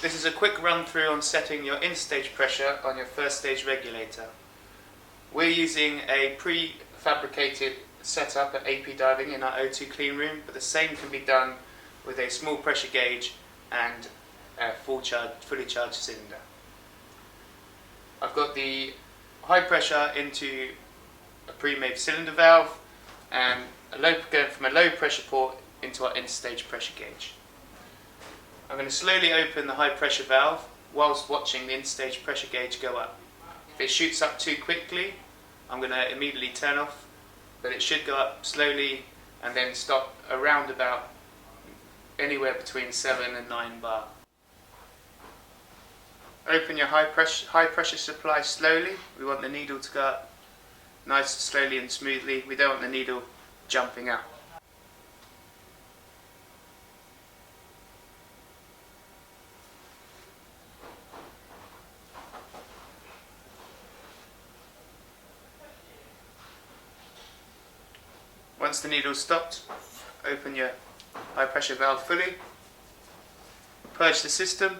This is a quick run through on setting your in-stage pressure on your first stage regulator. We're using a prefabricated setup at AP Diving in our O2 clean room, but the same can be done with a small pressure gauge and a fully charged cylinder. I've got the high pressure into a pre-made cylinder valve and going from a low pressure port into our in-stage pressure gauge. I'm going to slowly open the high pressure valve whilst watching the in-stage pressure gauge go up. If it shoots up too quickly, I'm going to immediately turn off, but it should go up slowly and then stop around about anywhere between 7 and 9 bar. Open your high pressure supply slowly. We want the needle to go up nice, slowly and smoothly. We don't want the needle jumping up. Once the needle's stopped, open your high pressure valve fully, purge the system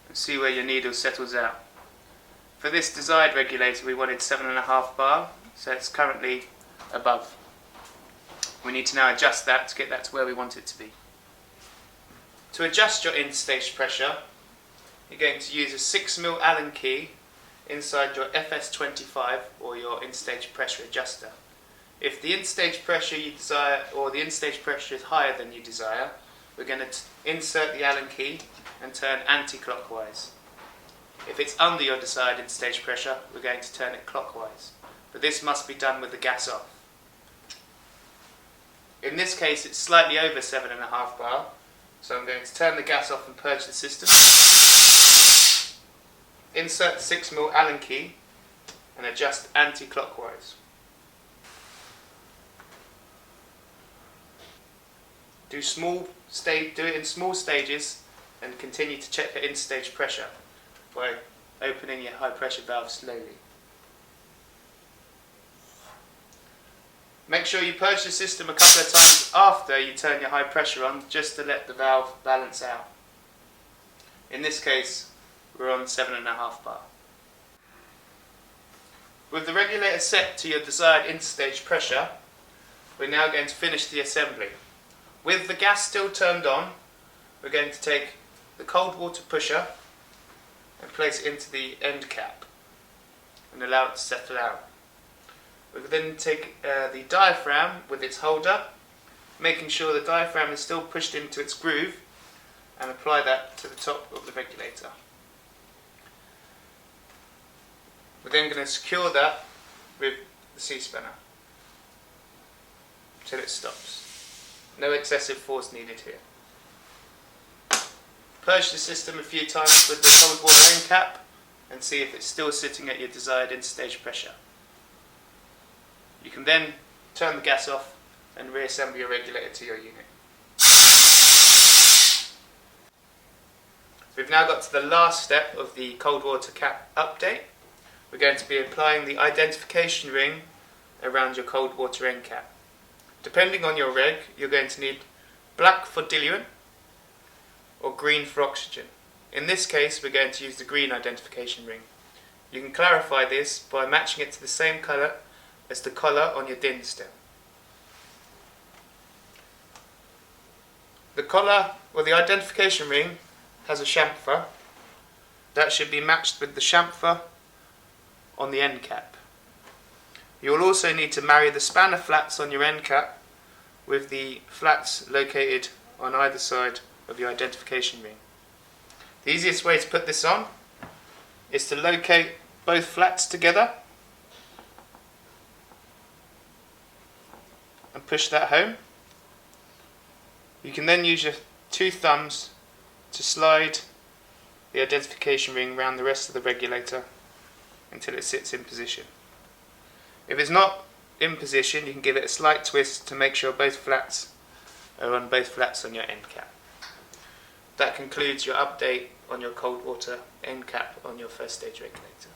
and see where your needle settles out. For this desired regulator we wanted 7.5 bar, so it's currently above. We need to now adjust that to get that to where we want it to be. To adjust your in-stage pressure, you're going to use a 6mm Allen key inside your FS25 or your in-stage pressure adjuster. If the in-stage pressure you desire, or the in-stage pressure is higher than you desire, we're going to insert the Allen key and turn anti-clockwise. If it's under your desired in-stage pressure, we're going to turn it clockwise. But this must be done with the gas off. In this case it's slightly over 7.5 bar, so I'm going to turn the gas off and purge the system. Insert the 6mm Allen key and adjust anti-clockwise. Do it in small stages and continue to check your in-stage pressure by opening your high pressure valve slowly. Make sure you purge the system a couple of times after you turn your high pressure on, just to let the valve balance out. In this case we're on 7.5 bar. With the regulator set to your desired in-stage pressure, we're now going to finish the assembly. With the gas still turned on, we're going to take the cold water pusher and place it into the end cap and allow it to settle out. We will then take the diaphragm with its holder, making sure the diaphragm is still pushed into its groove, and apply that to the top of the regulator. We're then going to secure that with the C-spanner until it stops. No excessive force needed here. Purge the system a few times with the cold water end cap and see if it's still sitting at your desired in-stage pressure. You can then turn the gas off and reassemble your regulator to your unit. We've now got to the last step of the cold water cap update. We're going to be applying the identification ring around your cold water end cap. Depending on your reg, you're going to need black for diluent or green for oxygen. In this case, we're going to use the green identification ring. You can clarify this by matching it to the same colour as the collar on your DIN stem. The collar, or the identification ring, has a chamfer. That should be matched with the chamfer on the end cap. You will also need to marry the spanner flats on your end cap with the flats located on either side of your identification ring. The easiest way to put this on is to locate both flats together and push that home. You can then use your 2 thumbs to slide the identification ring around the rest of the regulator until it sits in position. If it's not in position, you can give it a slight twist to make sure both flats are on both flats on your end cap. That concludes your update on your cold water end cap on your first stage regulator.